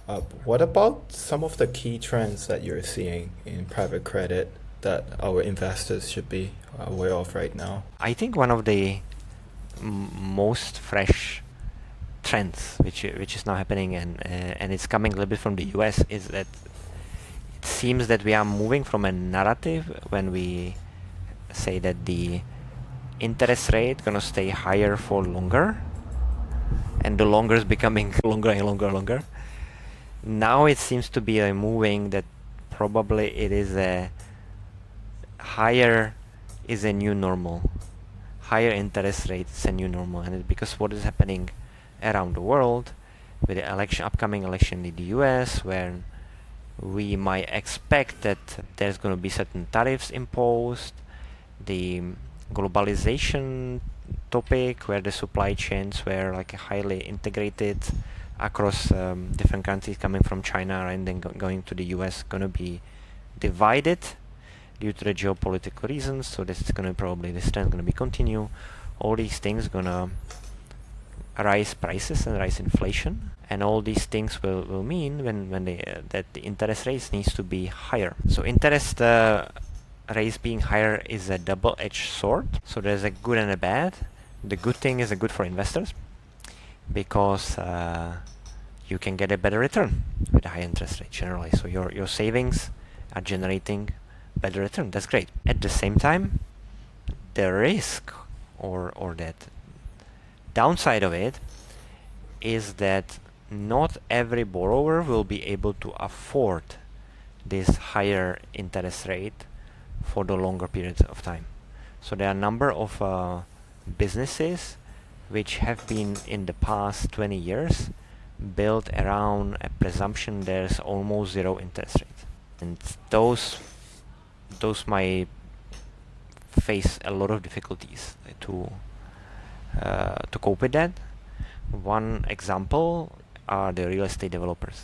What about some of the key trends that you're seeing in private credit that our investors should be aware of right now? I think one of the most fresh trends, which is now happening, and it's coming a little bit from the US, is that it seems that we are moving from a narrative when we say that the interest rate gonna stay higher for longer, and the longer is becoming longer and longer and longer. Now it seems to be moving that probably it is a higher is a new normal. Higher interest rate is a new normal, and it's because what is happening around the world with the upcoming election in the US, where we might expect that there's going to be certain tariffs imposed, the globalization topic where the supply chains were like highly integrated across different countries coming from China and then going to the US, going to be divided due to the geopolitical reasons. So this is going to probably, this trend going to be continue. All these things going to rise prices and rise inflation, and all these things will mean when they that the interest rates needs to be higher. So interest rates being higher is a double-edged sword. So there's a good and a bad. The good thing is a good for investors because you can get a better return with a high interest rate generally. So your savings are generating better return. That's great. At the same time, the risk or that downside of it is that not every borrower will be able to afford this higher interest rate for the longer periods of time. So there are a number of businesses which have been in the past 20 years built around a presumption there's almost zero interest rate, and those might face a lot of difficulties to cope with that. One example are the real estate developers.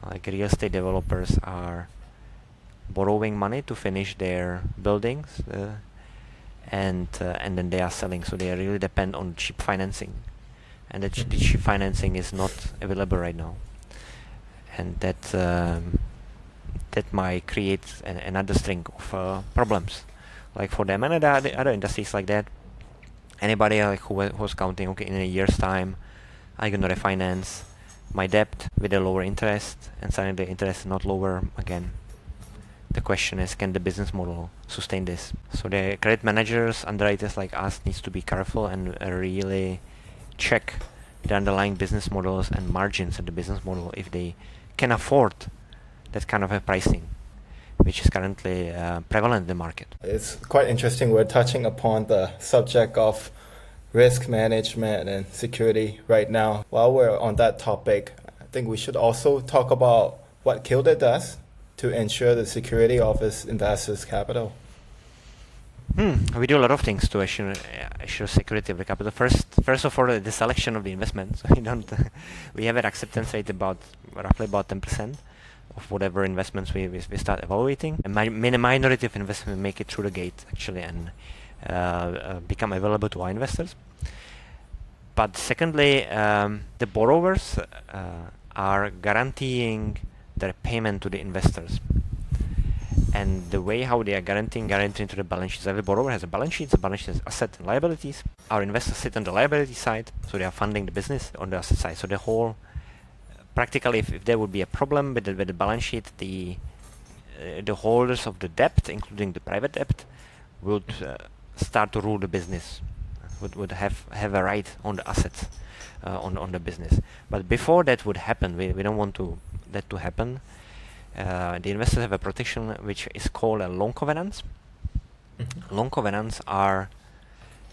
Like real estate developers are borrowing money to finish their buildings, and then they are selling. So they really depend on cheap financing, and the cheap financing is not available right now, and that might create another string of problems. Like for them and other industries like that, anybody like who was counting, okay, in a year's time, I'm gonna refinance my debt with a lower interest, and suddenly the interest is not lower again. The question is, can the business model sustain this? So the credit managers, underwriters like us, needs to be careful and really check the underlying business models and margins of the business model if they can afford that kind of a pricing, which is currently prevalent in the market. It's quite interesting. We're touching upon the subject of risk management and security right now. While we're on that topic, I think we should also talk about what Kilde does to ensure the security of its investors' capital. We do a lot of things to assure security of the capital. First of all, the selection of the investments. We have an acceptance rate roughly about 10% of whatever investments we start evaluating. A minority of investments make it through the gate actually and become available to our investors. But secondly, the borrowers are guaranteeing their payment to the investors. And the way how they are guaranteeing to the balance sheets. Every borrower has a balance sheet. The balance sheet has assets and liabilities. Our investors sit on the liability side, so they are funding the business on the asset side. So the whole, practically, if there would be a problem with the balance sheet, the holders of the debt, including the private debt, would start to rule the business. Would have a right on the assets on the business. But before that would happen, we don't want that to happen. The investors have a protection which is called a loan covenants. Loan covenants are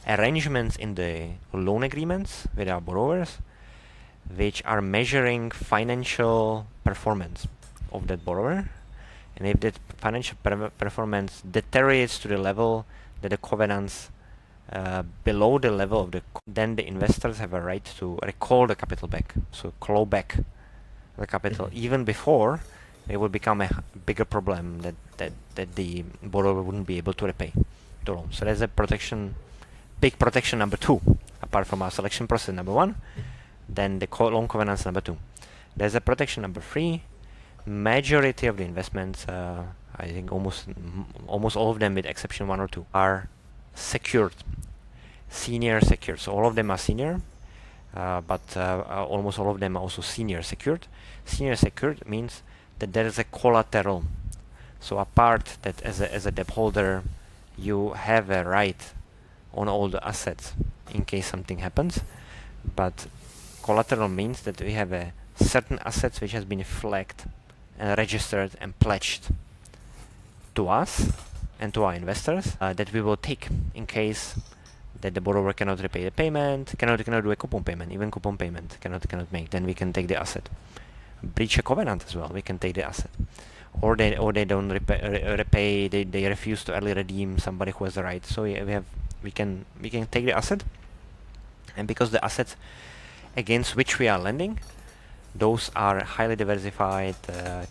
arrangements in the loan agreements with our borrowers which are measuring financial performance of that borrower, and if that financial performance deteriorates to the level that the covenants below the level of then the investors have a right to recall the capital back, so claw back the capital even before it would become a bigger problem that the borrower wouldn't be able to repay the loan. So there's a protection, big protection number two, apart from our selection process number one, then the loan covenants number two. There's a protection number 3. Majority of the investments, I think almost all of them, with exception 1 or 2, are secured, senior secured. So all of them are senior, but almost all of them are also senior secured. Senior secured means that there is a collateral. So apart that as a debt holder, you have a right on all the assets in case something happens, but collateral means that we have a certain assets which has been flagged and registered and pledged to us and to our investors that we will take in case that the borrower cannot repay the payment, cannot do a coupon payment, even coupon payment cannot make. Then we can take the asset. Breach a covenant as well, we can take the asset. Or they don't repay, they refuse to early redeem somebody who has the right. So we can take the asset, and because the assets against which we are lending, those are highly diversified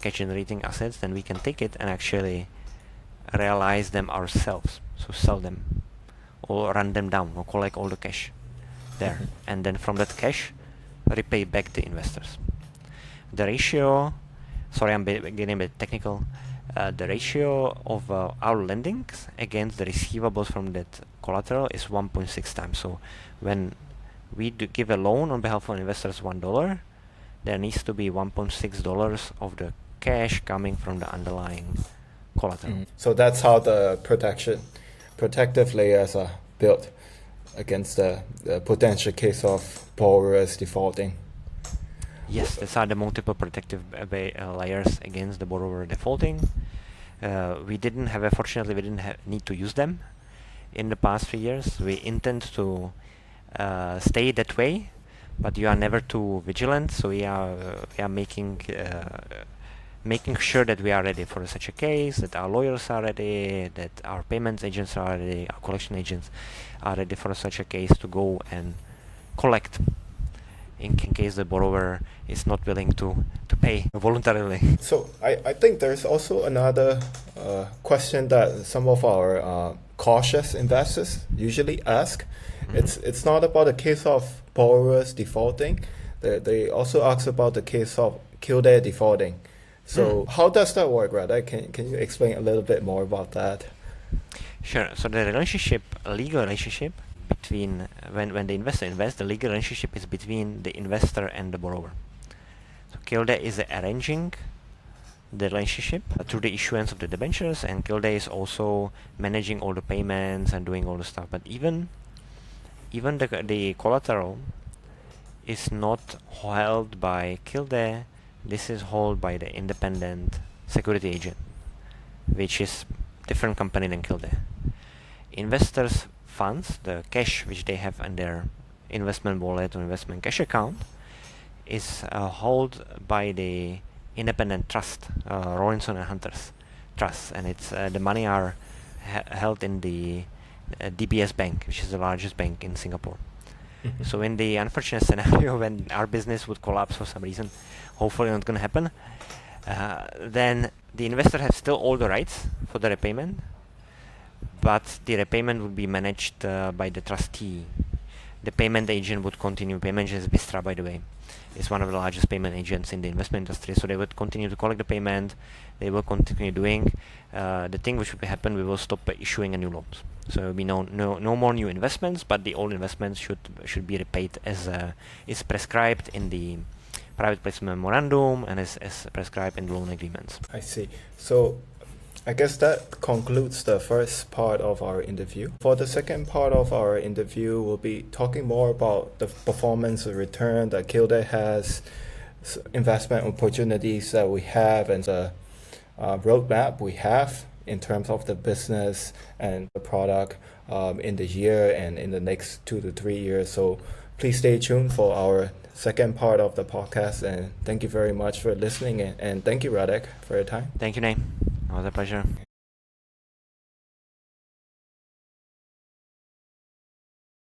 cash generating assets, then we can take it and actually realize them ourselves. So sell them or run them down or collect all the cash there, and then from that cash repay back the investors. The ratio, sorry, I'm getting a bit technical. The ratio of our lendings against the receivables from that collateral is 1.6 times. So when we give a loan on behalf of investors $1, there needs to be $1.6 of the cash coming from the underlying collateral. So that's how the protective layers are built against the potential case of borrowers defaulting. Yes, these are the multiple protective layers against the borrower defaulting. Fortunately, we didn't need to use them in the past 3 years. We intend to stay that way, but you are never too vigilant. So we are making sure that we are ready for such a case, that our lawyers are ready, that our payments agents are ready, our collection agents are ready for such a case to go and collect in case the borrower is not willing to pay voluntarily. So I think there's also another question that some of our cautious investors usually ask. It's not about the case of borrowers defaulting. They also ask about the case of Kilde defaulting. So how does that work, Radek? Can you explain a little bit more about that? Sure. So the legal relationship between when the investor invests, the legal relationship is between the investor and the borrower. So Kilde is arranging the relationship through the issuance of the debentures, and Kilde is also managing all the payments and doing all the stuff. But even the collateral is not held by Kilde. This is held by the independent security agent, which is different company than Kilde. Investors' funds, the cash which they have in their investment wallet or investment cash account, is held by the independent trust, Rawlinson and Hunters Trust, and it's the money are held in the DBS Bank, which is the largest bank in Singapore. So in the unfortunate scenario when our business would collapse for some reason, hopefully not going to happen, then the investor has still all the rights for the repayment, but the repayment would be managed by the trustee. The payment agent would continue. Payment agent is Vistra, by the way. It's one of the largest payment agents in the investment industry. So they would continue to collect the payment. They will continue doing. The thing which will happen, we will stop issuing a new loans. So there will be no more new investments, but the old investments should be repaid as is prescribed in the private placement memorandum and as prescribed in the loan agreements. I see. So I guess that concludes the first part of our interview. For the second part of our interview, we'll be talking more about the performance and return that Kilde has, investment opportunities that we have, and the roadmap we have in terms of the business and the product in the year and in the next 2 to 3 years. So please stay tuned for our second part of the podcast, and thank you very much for listening, and thank you, Radek, for your time. Thank you, Nate. It was a pleasure.